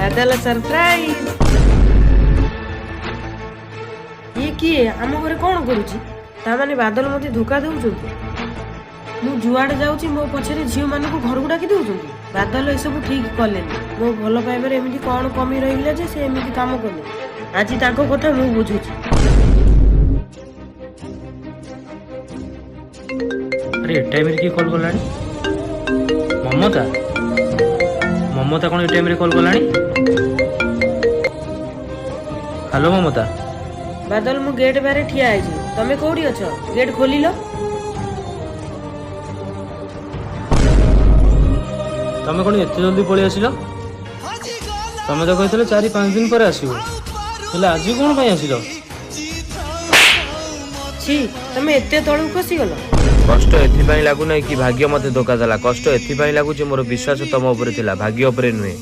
बादल सरप्राइज ये किए आम घरे कौन करुची तामाने बादल मते धोखा दउछंती मु जुआड़े जाउची मो पछरे झियो मानकु घर गुडा की दउछंती बादल ए सब ठीक कलेनी मो भलो पाइबार एमिति कौन कमी रहिला जे से एमिति काम कले आज ताको कथा मु बुझुची अरे टाइम रे की कॉल करलानी ममता ममता कौन टाइम रे कॉल करलानी हेलो ममता बादल मु गेट बारे ठिया आइजी तमे कोडी अछ गेट खोली लो तमे कौन एते जल्दी पळी आसिलो तमे तो कहथिले 4-5 दिन पर आसीबो हेले आज कोन पई आसिलो छी तमे एते तळु खसी गलो कष्ट एथिपाई लागु नै कि भाग्य मते धोखा देला कष्ट एथिपाई लागु जे मोर विश्वास तम ऊपर थिला भाग्य ऊपर नुहे।